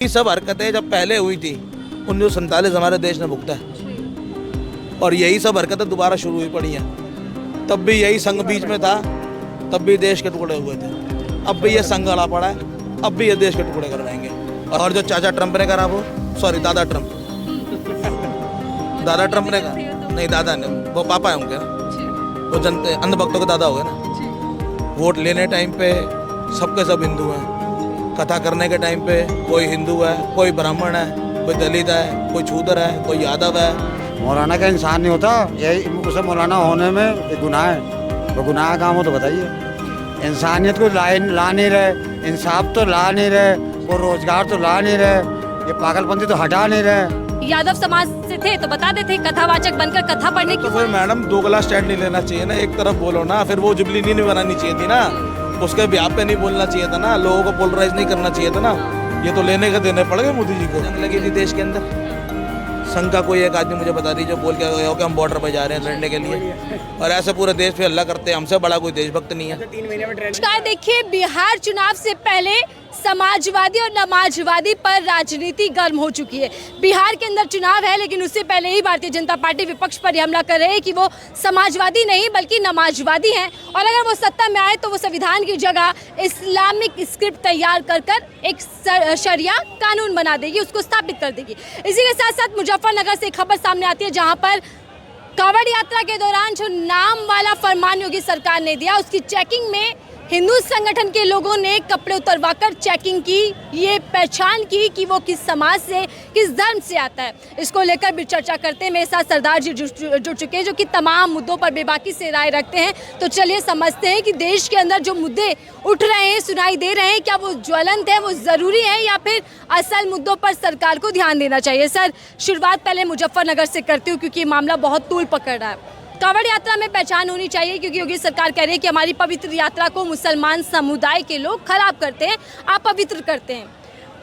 ये सब हरकतें जब पहले हुई थी 1947 हमारे देश ने भुगता है और यही सब हरकतें दोबारा शुरू हुई पड़ी हैं। तब भी यही संघ बीच में था, तब भी देश के टुकड़े हुए थे। अब भी ये संघ अड़ा पड़ा है, अब भी ये देश के टुकड़े करवाएंगे। और जो चाचा ट्रंप ने करा वो दादा ट्रंप ने कहा, नहीं दादा ने, वो पापा है उनके ना, वो जनते अंधभक्तों के दादा हो गए ना। वोट लेने टाइम पे सबके सब हिंदू हैं, कथा करने के टाइम पे कोई हिंदू है, कोई ब्राह्मण है, कोई दलित है, कोई छूदर है, कोई यादव है। मौलाना का इंसान नहीं होता, यही उसे मौलाना होने में एक गुनाह है। वो गुनाह काम हो तो बताइए। इंसानियत को ला नहीं रहे, इंसाफ तो ला नहीं रहे, वो रोजगार तो ला नहीं रहे, ये पागलपंथी तो हटा नहीं रहे। यादव समाज से थे तो बता देते, कथावाचक बनकर कथा पढ़ने की। तो फिर मैडम दो गला स्टैंड नहीं लेना चाहिए ना, एक तरफ बोलो ना। फिर वो जुबली नहीं बनानी चाहिए थी ना, उसके ब्याह पे नहीं बोलना चाहिए था ना, लोगों को पोलराइज नहीं करना चाहिए था ना। ये तो लेने के देने पड़ गए मोदी जी को। जंग लगी थी देश के अंदर, संघ का कोई एक आदमी मुझे बता दीजिए बोल के गया हो कि हम बॉर्डर पे जा रहे हैं लड़ने के लिए, और ऐसे पूरे देश पे हल्ला करते हैं। हमसे बड़ा कोई देशभक्त नहीं है। देखिए, बिहार चुनाव से पहले समाजवादी और नमाजवादी पर राजनीति गर्म हो चुकी है। बिहार के अंदर चुनाव है, लेकिन उससे पहले ही भारतीय जनता पार्टी विपक्ष पर हमला कर रहे हैं कि वो समाजवादी नहीं बल्कि नमाजवादी हैं, और अगर वो सत्ता में आए तो वो संविधान की जगह इस्लामिक स्क्रिप्ट तैयार कर एक शरिया कानून बना देगी, उसको स्थापित कर देगी। इसी के साथ साथ मुजफ्फरनगर से एक खबर सामने आती है, जहाँ पर कांवड़ यात्रा के दौरान जो नाम वाला फरमान योगी सरकार ने दिया, उसकी चेकिंग में हिंदू संगठन के लोगों ने कपड़े उतरवाकर चेकिंग की, ये पहचान की कि वो किस समाज से, किस धर्म से आता है। इसको लेकर भी चर्चा करते हैं। मेरे साथ सरदार जी जुड़ चुके हैं, जो कि तमाम मुद्दों पर बेबाकी से राय रखते हैं। तो चलिए समझते हैं कि देश के अंदर जो मुद्दे उठ रहे हैं, सुनाई दे रहे हैं, क्या वो ज्वलंत है, वो ज़रूरी है, या फिर असल मुद्दों पर सरकार को ध्यान देना चाहिए। सर, शुरुआत पहले मुजफ्फरनगर से करती हूँ, क्योंकि ये मामला बहुत तूल पकड़ रहा है। कांवड़ यात्रा में पहचान होनी चाहिए, क्योंकि योगी सरकार कह रही है कि हमारी पवित्र यात्रा को मुसलमान समुदाय के लोग खराब करते हैं, अपवित्र करते हैं,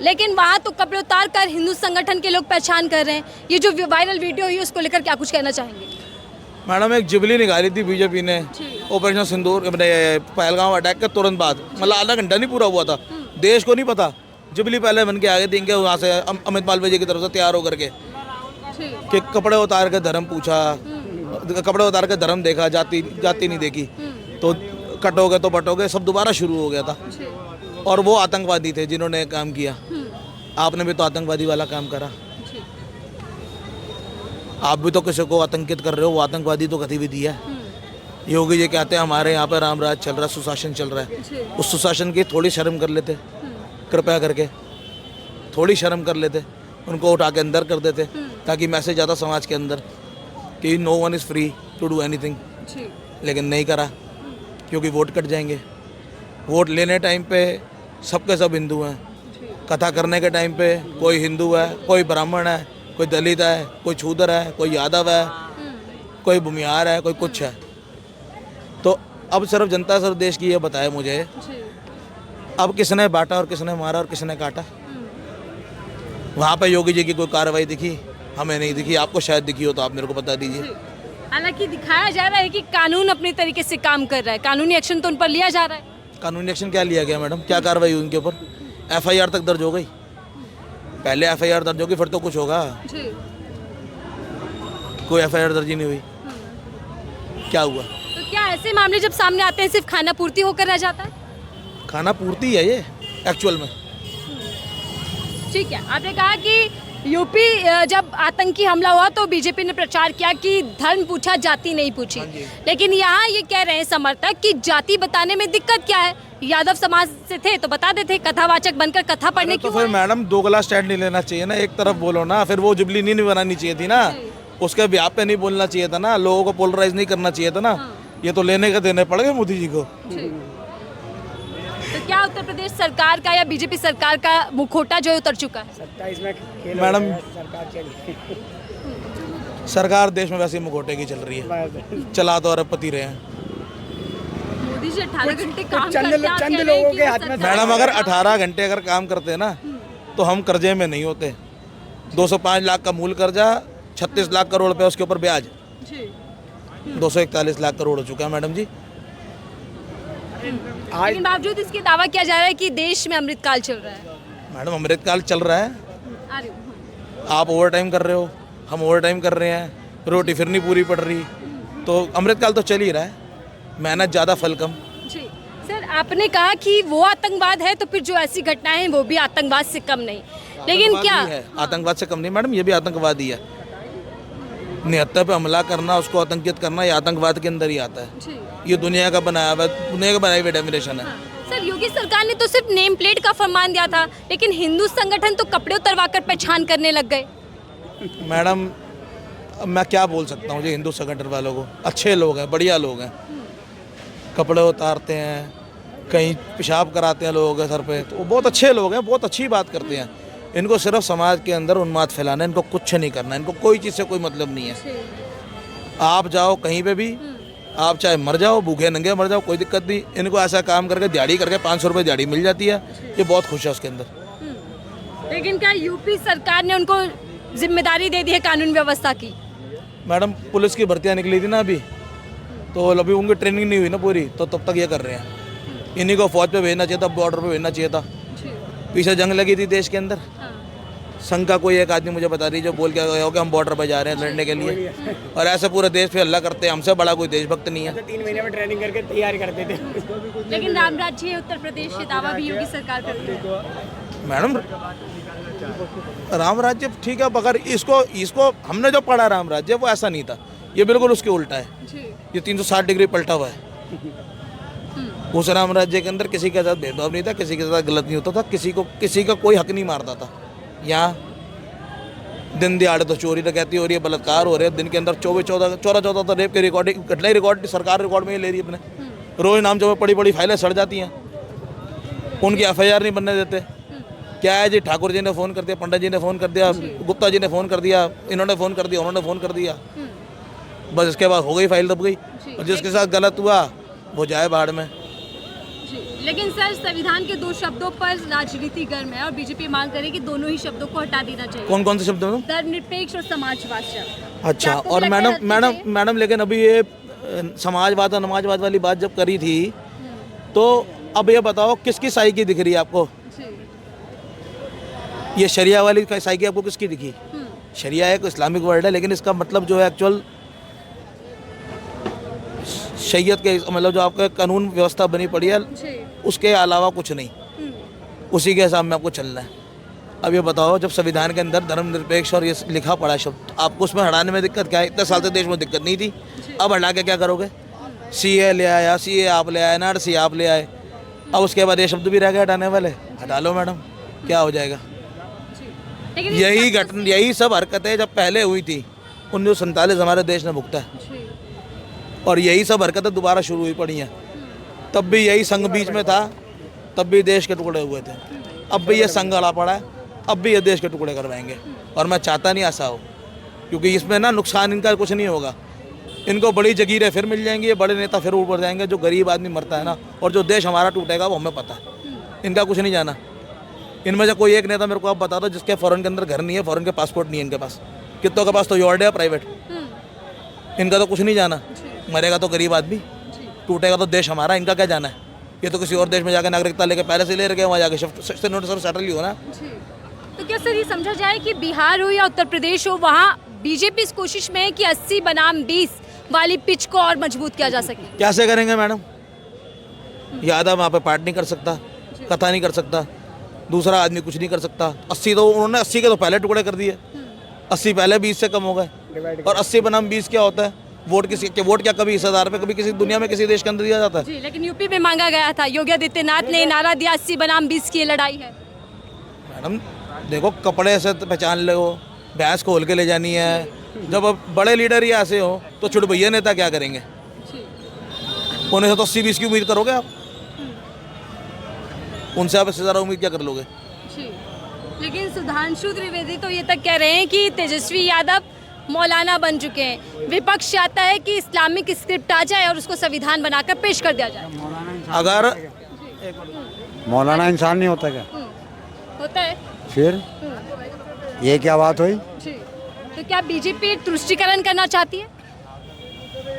लेकिन वहाँ तो कपड़े उतार कर हिंदू संगठन के लोग पहचान कर रहे हैं। ये जो वायरल वीडियो हुई, उसको लेकर क्या कुछ कहना चाहेंगे? मैडम, एक जुबली निकाली थी बीजेपी ने ऑपरेशन सिंदूर पहलगांव अटैक के तुरंत बाद, मतलब आधा घंटा नहीं पूरा हुआ था, देश को नहीं पता। जुबली पहले बन के आगे देंगे वहाँ से अमित मालवीय की तरफ से तैयार होकर के कि कपड़े उतार के धर्म पूछा, कपड़े उतार के धर्म देखा, जाति नहीं देखी, तो कटोगे तो बटोगे, सब दोबारा शुरू हो गया था। और वो आतंकवादी थे जिन्होंने काम किया। आपने भी तो आतंकवादी वाला काम करा, आप भी तो किसी को आतंकित कर रहे हो, वो आतंकवादी तो गतिविधि है। योगी जी कहते हैं हमारे यहाँ पे राम राज चल रहा है, सुशासन चल रहा है। उस सुशासन की थोड़ी शर्म कर लेते, कृपया करके थोड़ी शर्म कर लेते, उनको उठा के अंदर कर देते, ताकि मैसेज आता समाज के अंदर कि no one is free to do anything. लेकिन नहीं करा, क्योंकि वोट कट जाएंगे। वोट लेने टाइम पे सबके सब हिंदू हैं, कथा करने के टाइम पे कोई हिंदू है, कोई ब्राह्मण है, कोई दलित है, कोई छूदर है, कोई यादव है, कोई भूमिहार है, कोई कुछ है। तो अब सिर्फ जनता सिर्फ देश की ये बताए मुझे, अब किसने बांटा और किसने मारा और किसने काटा? वहाँ पे योगी जी की कोई कार्रवाई दिखी? हमें नहीं दिखी। आपको शायद दिखी हो तो आप मेरे को बता दीजिए। हालांकि दिखाया जा रहा है कि कानून अपने तरीके से काम कर रहा है, कानूनी एक्शन तो उन पर लिया जा रहा है। कानूनी एक्शन क्या लिया गया मैडम? क्या कार्रवाई हुई उनके ऊपर? एफआईआर तक दर्ज हो गई। पहले एफआईआर दर्ज होगी फिर तो कुछ होगा। कोई एफआईआर दर्ज ही नहीं हुई, क्या हुआ? तो क्या ऐसे मामले जब सामने आते हैं सिर्फ खाना पूर्ति होकर रह जाता है? खाना पूर्ति है ये एक्चुअल में। ठीक है, आपने कहा कि यूपी जब आतंकी हमला हुआ तो बीजेपी ने प्रचार किया कि धर्म पूछा, जाति नहीं पूछी, लेकिन यहाँ ये कह रहे हैं समर्थक कि जाति बताने में दिक्कत क्या है? यादव समाज से थे तो बता देते, कथावाचक बनकर कथा पढ़ने की। तो फिर मैडम दो गला स्टैंड नहीं लेना चाहिए ना, एक तरफ बोलो ना। फिर वो जुबली नहीं बनानी चाहिए थी ना, उसके ब्याह पे नहीं बोलना चाहिए था ना, लोगों को पोलराइज नहीं करना चाहिए था ना। ये तो लेने के देने पड़ गए मोदी जी को। तो क्या उत्तर प्रदेश सरकार का या बीजेपी सरकार का मुखौटा जो है उतर चुका है? 27 में मैडम सरकार देश में वैसे मुखौटे की चल रही है, चला तो अरबपति रहे हैं। मोदी जी 18 घंटे काम चंद लोगों के हाथ में। मैडम अगर 18 घंटे अगर काम करते ना तो हम कर्जे में नहीं होते। 205 लाख का मूल कर्जा, 36 लाख करोड़ रुपए उसके ऊपर ब्याज, 241 लाख करोड़ हो चुका है मैडम जी। लेकिन बावजूद इसके दावा किया जा रहा है कि देश में अमृतकाल चल रहा है। मैडम अमृतकाल चल रहा है, आ रही हूँ। आप ओवर टाइम कर रहे हो, हम ओवर टाइम कर रहे हैं, रोटी फिर नहीं पूरी पड़ रही, तो अमृतकाल तो चल ही रहा है, मेहनत ज़्यादा फल कम। जी सर, आपने कहा कि वो आतंकवाद है तो फिर जो ऐसी घटनाएं हैं वो भी आतंकवाद से कम नहीं, लेकिन आतंकवाद क्या ही है, आतंकवाद से कम नहीं मैडम, ये भी आतंकवाद ही है। निहत्तर पे हमला करना, उसको आतंकित करना, ये आतंकवाद के अंदर ही आता है। जी ये दुनिया का बनाया हुआ, दुनिया का बनाई हुई डेफिनेशन है। सर, योगी सरकार ने तो सिर्फ नेम प्लेट का फरमान दिया था, लेकिन हिंदू संगठन तो कपड़े उतरवाकर पहचान करने लग गए। मैडम अब मैं क्या बोल सकता हूँ जी, हिंदू संगठन वालों को, अच्छे लोग हैं, बढ़िया लोग हैं, कपड़े उतारते हैं, कहीं पेशाब कराते हैं लोगों के सर पे, तो वो बहुत अच्छे लोग हैं, बहुत अच्छी बात करते हैं। इनको सिर्फ समाज के अंदर उन्माद फैलाना है, इनको कुछ नहीं करना, इनको कोई चीज़ से कोई मतलब नहीं है। आप जाओ कहीं पे भी, आप चाहे मर जाओ, भूखे नंगे मर जाओ, कोई दिक्कत नहीं, इनको ऐसा काम करके दिहाड़ी करके 500 रुपये दिहाड़ी मिल जाती है, ये बहुत खुश है उसके अंदर। लेकिन क्या यूपी सरकार ने उनको जिम्मेदारी दे दी है कानून व्यवस्था की? मैडम पुलिस की भर्तियाँ निकली थी ना अभी, तो अभी उनकी ट्रेनिंग नहीं हुई ना पूरी, तो तब तक ये कर रहे हैं। इन्हीं को फौज पे भेजना चाहिए था, बॉर्डर पे भेजना चाहिए था। पीछे जंग लगी थी देश के अंदर, संघ का कोई एक आदमी मुझे बता रही जो बोल के गया हो कि हम बॉर्डर पर जा रहे हैं लड़ने के लिए, और ऐसे पूरे देश पे हल्ला करते हैं, हमसे बड़ा कोई देशभक्त नहीं है। 3 महीने में ट्रेनिंग करके तैयार करते थे। लेकिन राम राज्य उत्तर प्रदेश से दावा भी योगी सरकार करती है। मैडम राम राज्य ठीक है, मगर इसको हमने जो पढ़ा राम राज्य वो ऐसा नहीं था, ये बिल्कुल उसके उल्टा है। ये 360 डिग्री पलटा हुआ है। उस राम राज्य के अंदर किसी के साथ भेदभाव नहीं था, किसी के साथ गलत नहीं होता था, किसी का कोई हक नहीं मारता था। यहाँ दिन दिहाड़े तो चोरी डकैती हो रही है, बलात्कार हो रहे हैं, दिन के अंदर 14 तो रेप की रिकॉर्डिंग घटना रिकॉर्ड सरकार रिकॉर्ड में ही ले रही है अपने। रोज नाम जो बड़ी बड़ी फाइलें सड़ जाती हैं, उनकी FIR नहीं बनने देते। क्या है जी, ठाकुर जी ने फ़ोन कर दिया, पंडित जी ने फ़ोन कर दिया, गुप्ता जी ने फ़ोन कर दिया, इन्होंने फ़ोन कर दिया, उन्होंने फ़ोन कर दिया, बस इसके बाद हो गई फाइल दब गई, और जिसके साथ गलत हुआ वो जाए बाहर में। लेकिन सर, संविधान के 2 शब्दों पर राजनीति गर्म है और बीजेपी मांग करे कि दोनों ही शब्दों को हटा देना चाहिए। कौन कौन से शब्द हैं? धर्मनिरपेक्ष और समाजवाद शब्द। अच्छा, क्या आपको और लगता है मैडम लेकिन अभी ये समाजवाद और नमाजवाद वाली बात जब करी थी, तो अब ये बताओ किसकी साइकी दिख रही है आपको? ये शरिया वाली साइकी आपको किसकी दिखी? शरिया एक इस्लामिक वर्ड है, लेकिन इसका मतलब जो है एक्चुअल शरीयत के, मतलब जो आपका कानून व्यवस्था बनी पड़ी है, उसके अलावा कुछ नहीं, उसी के हिसाब में आपको चलना है। अब ये बताओ, जब संविधान के अंदर धर्मनिरपेक्ष और ये लिखा पड़ा शब्द, आपको उसमें हटाने में दिक्कत क्या है? इतने साल से देश में दिक्कत नहीं थी, अब हटा के क्या करोगे? CA ले आया, CA आप ले आए, NRC आप ले आए, अब उसके बाद ये शब्द भी रह गए हटाने वाले, हटा लो मैडम, क्या हो जाएगा? यही सब हरकतें जब पहले हुई थी 1947 हमारे देश ने भुगता है, और यही सब हरकतें दोबारा शुरू हुई पड़ी हैं। तब भी यही संघ बीच में था, तब भी देश के टुकड़े हुए थे, अब भी ये संघ अड़ा पड़ा है, अब भी ये देश के टुकड़े करवाएंगे, और मैं चाहता नहीं ऐसा हो, क्योंकि इसमें ना नुकसान इनका कुछ नहीं होगा। इनको बड़ी जगीरें फिर मिल जाएंगी, ये बड़े नेता फिर ऊपर जाएंगे, जो गरीब आदमी मरता है ना, और जो देश हमारा टूटेगा वो हमें पता है, इनका कुछ नहीं जाना। इनमें से कोई एक नेता मेरे को आप बता दो जिसके फॉरेन के अंदर घर नहीं है, फॉरेन के पासपोर्ट नहीं है इनके पास, कितनों के पास तो यॉर्ड है प्राइवेट, इनका तो कुछ नहीं जाना। मरेगा तो गरीब आदमी, टूटेगा तो देश हमारा, इनका क्या जाना है? ये तो किसी और देश में जाकर नागरिकता लेके पहले से ले रखे, वहाँ जाके सेटल ही हो ना। तो क्या सर ये समझा जाए कि बिहार हो या उत्तर प्रदेश हो, वहाँ बीजेपी इस कोशिश में है कि 80 बनाम 20 वाली पिच को और मजबूत किया जा सके? कैसे करेंगे मैडम? यादव वहाँ पे पार्ट नहीं कर सकता, कथा नहीं कर सकता, दूसरा आदमी कुछ नहीं कर सकता। 80 तो उन्होंने 80 के तो पहले टुकड़े कर दिए, 80 पहले 20 से कम हो गए, और 80 बनाम 20 क्या होता है? वोट क्या कभी हिस्सेदार पे कभी किसी दुनिया में किसी देश के अंदर दिया जाता है? जी, लेकिन यूपी में मांगा गया था, योगी आदित्यनाथ ने नारा दिया 80 बनाम 20 की लड़ाई है। मैडम देखो, कपड़े से पहचान लो, भैंस खोल के ले जानी है, जब अब बड़े लीडर ही ऐसे हो तो छुटभैया नेता क्या करेंगे? उन्हें से तो 80-20 की उम्मीद करोगे आप? उनसे आप इससे ज़्यादा उम्मीद क्या कर लोगे? लेकिन सुधांशु त्रिवेदी तो ये तक कह रहे हैं कि तेजस्वी यादव मौलाना बन चुके हैं। विपक्ष चाहता है कि इस्लामिक स्क्रिप्ट आ जाए और उसको संविधान बनाकर पेश कर दिया जाए। अगर मौलाना इंसान नहीं होता क्या? होता है। फिर ये क्या बात हुई? तो क्या बीजेपी तुष्टीकरण करना चाहती है?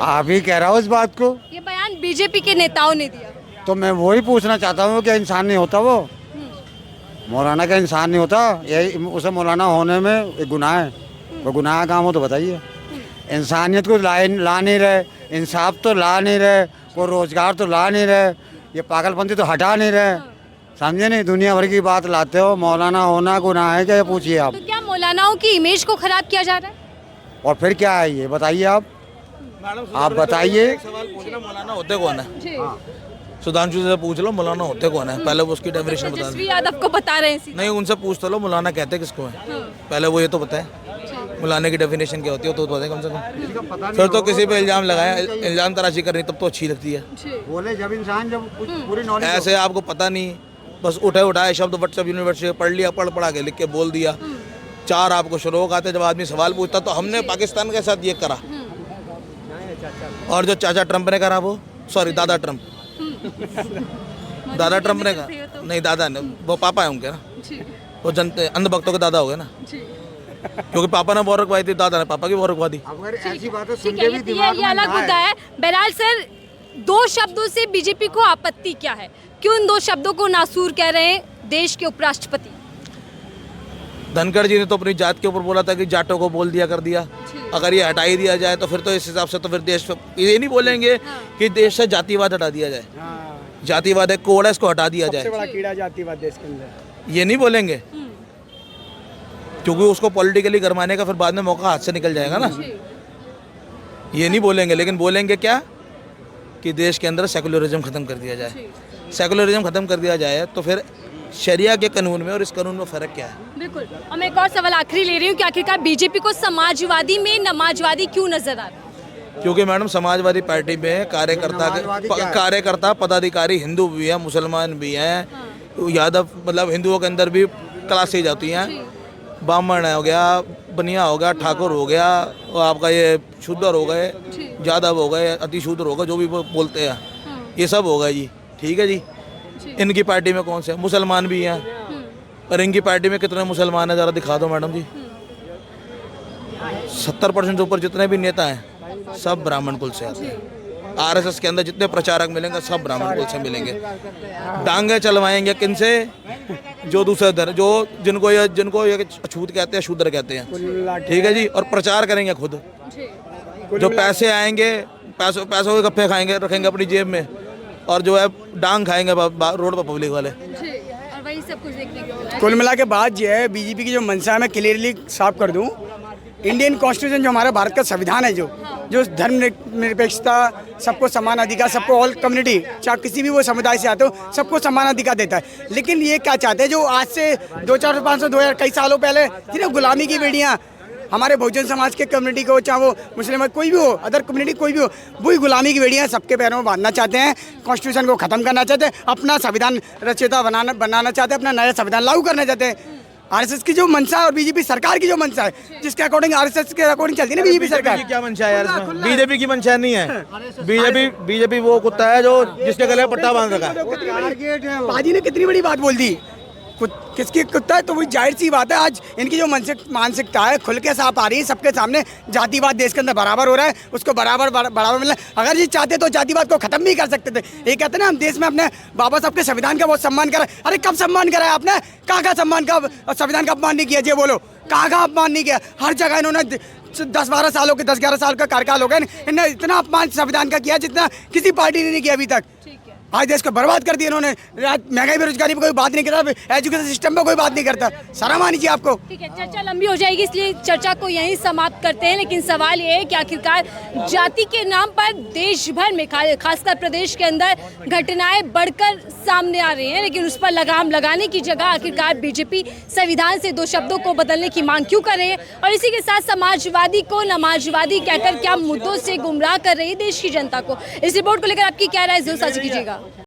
आप ही कह रहा हो इस बात को? ये बयान बीजेपी के नेताओं ने दिया। तो मैं वही पूछना चाहता हूँ, क्या इंसान नहीं होता वो? मौलाना का इंसान नहीं होता, यही उसे मौलाना होने में एक गुनाह है। वो गुनाह काम हो तो बताइए। इंसानियत को ला नहीं रहे, इंसाफ तो ला नहीं रहे, कोई रोजगार तो ला नहीं रहे, ये पागलपंथी तो हटा नहीं रहे। समझे नहीं, दुनिया भर की बात लाते हो। मौलाना होना गुनाह है क्या, ये पूछिए आप। तो क्या मौलानाओं की इमेज को खराब किया जा रहा है? और फिर क्या है ये बताइए आप बताइए। सवाल पूछना, मौलाना होते कौन है? सुधांशु से पूछ लो मौलाना होते कौन है, पहले वो उसकी डेफिनेशन बता तेजस्वी यादव को बता रहे हैं नहीं, उनसे पूछ तो लो मौलाना कहते किसको है, पहले वो ये तो बताए मौलाना की डेफिनेशन क्या होती है, तो बताए कम से कम। फिर तो किसी पे इल्जाम लगाया, इल्जाम तराशी करनी तब तो अच्छी लगती है। बोले जब इंसान जब पूरी नॉलेज ऐसे आपको पता नहीं, बस उठाए शब्द व्हाट्सएप यूनिवर्सिटी पढ़ लिया, पढ़ा के लिख के बोल दिया। चार आपको शरोक आते, जब आदमी सवाल पूछता तो हमने पाकिस्तान के साथ ये करा, और जो चाचा ट्रंप ने करा वो, सॉरी दादा ट्रंप, दादा ट्रंप ने कहा नहीं, दादा ने, वो पापा है उनके ना, वो जनते अंधभक्तों के दादा हो गए ना, क्योंकि पापा ने बहुत रखवाई थी, दादा ने पापा की बहुत रखवा दी। अगर ऐसी बातें ठीक सुन है, के भी दिमाग ये में अलग ना आए। मुद्दा है। बहरहाल सर, दो शब्दों से बीजेपी को आपत्ति क्या है? क्यों इन दो शब्दों को नासूर कह रहे हैं देश के उपराष्ट्रपति? धनखड़ जी ने तो अपनी जात के ऊपर बोला था कि जाटों को बोल दिया कर दिया, अगर ये हटा ही दिया जाए तो फिर तो इस हिसाब से तो फिर देश, ये नहीं बोलेंगे कि देश से जातिवाद हटा दिया जाए, जातिवाद एक कोड है, इसको हटा दिया जाए, सबसे बड़ा कीड़ा जातिवाद देश के अंदर, ये नहीं बोलेंगे, क्योंकि उसको पॉलिटिकली गरमाने का फिर बाद में मौका हाथ से निकल जाएगा ना। ये नहीं बोलेंगे, लेकिन बोलेंगे क्या कि देश के अंदर सेकुलरिज्म खत्म कर दिया जाए। सेकुलरिज्म खत्म कर दिया जाए तो फिर शरिया के कानून में और इस कानून में फ़र्क क्या है? बिल्कुल। और मैं एक और सवाल आखिरी ले रही हूँ कि आखिरकार बीजेपी को समाजवादी में नमाजवादी क्यों नजर आ रहा है? क्योंकि मैडम समाजवादी पार्टी में कार्यकर्ता पदाधिकारी हिंदू भी हैं, मुसलमान भी हैं, यादव मतलब हिंदुओं के अंदर भी क्लासेज आती हैं, ब्राह्मण हो गया, बनिया हो गया, ठाकुर हो गया, और आपका ये शूद्र हो गए, यादव हो गए, अति शूद्र हो गए, जो भी वो बोलते हैं, ये सब हो गए जी। ठीक है जी, इनकी पार्टी में कौन से मुसलमान भी हैं, और इनकी पार्टी में कितने मुसलमान हैं ज़रा दिखा दो मैडम जी। 70% से ऊपर जितने भी नेता हैं सब ब्राह्मण कुल से आते हैं। आरएसएस के अंदर जितने प्रचारक मिलेंगे सब ब्राह्मण कुल से मिलेंगे। डांगे चलवाएंगे किनसे? जो दूसरे धर्म, जो जिनको ये अछूत कहते हैं, शूद्र कहते हैं। ठीक है जी, और प्रचार करेंगे खुद। जो पैसे आएंगे, पैसों के गप्पे खाएंगे, रखेंगे अपनी जेब में, और जो है डांग खाएंगे रोड पर पब्लिक वाले। और वही सब कुछ देखने को मिला है। कुल मिला के बात ये है, बीजेपी की जो मंशा है मैं क्लियरली साफ कर दूं, इंडियन कॉन्स्टिट्यूशन जो हमारा भारत का संविधान है, जो धर्म निरपेक्षता, सबको समान अधिकार, सबको ऑल कम्युनिटी, चाहे किसी भी वो समुदाय से आते हो, सबको समान अधिकार देता है। लेकिन ये क्या चाहते हैं, जो आज से 200, 400, 500, 2000 कई सालों पहले जिन्हें गुलामी की बेड़ियाँ हमारे बहुजन समाज के कम्युनिटी को, चाहे वो मुस्लिम कोई भी हो, अदर कम्युनिटी कोई भी हो, वही गुलामी की बेड़ियाँ सबके पैरों में बांधना चाहते हैं, कॉन्स्टिट्यूशन को खत्म करना चाहते हैं, अपना संविधान रचयिता बनाना चाहते हैं, अपना नया संविधान लागू करना चाहते हैं। आरएसएस की जो मंशा है और बीजेपी सरकार की जो मंशा है, जिसके अकॉर्डिंग आरएसएस के अकॉर्डिंग चलती है ना बीजेपी सरकार। क्या मंशा है यार इसमें? बीजेपी की मंशा नहीं है। बीजेपी वो कुत्ता है जो जिसके गले में पट्टा बांध रखा है। पाजी ने कितनी बड़ी बात बोल दी, किसकी कुत्ता है, तो वही जाहिर सी बात है। आज इनकी जो मानसिकता है खुल के साफ आ रही है सबके सामने, जातिवाद देश के अंदर बराबर हो रहा है, उसको बराबर मिल रहा है। अगर ये चाहते तो जातिवाद को खत्म भी कर सकते थे। ये कहते हैं ना, हम देश में अपने बाबा साहब के संविधान का बहुत सम्मान करा। अरे कब सम्मान करा है आपने? कहाँ सम्मान का, संविधान का अपमान नहीं किया? ये बोलो, कहाँ अपमान नहीं किया? हर जगह इन्होंने 10-12 सालों के 10-11 साल का कार्यकाल हो गया, इन्होंने इतना अपमान संविधान का किया जितना किसी पार्टी ने नहीं किया अभी तक। आज देश को बर्बाद कर दिया इन्होंने। महंगाई बेरोजगारी पर कोई बात नहीं करता, एजुकेशन सिस्टम पर कोई बात नहीं करता। शर्म आनी चाहिए आपको। ठीक है, चर्चा लंबी हो जाएगी, इसलिए चर्चा को यहीं समाप्त करते हैं। लेकिन सवाल ये है कि आखिरकार जाति के नाम पर देश भर में, खासकर प्रदेश के अंदर घटनाएं बढ़कर सामने आ रही हैं, लेकिन उस पर लगाम लगाने की जगह आखिरकार बीजेपी संविधान से दो शब्दों को बदलने की मांग क्यों कर रही है, और इसी के साथ समाजवादी को नमाजवादी कहकर क्या मुद्दों से गुमराह कर रही है देश की जनता को। इस रिपोर्ट को लेकर आपकी क्या राय है, जरूर साझा कीजिएगा।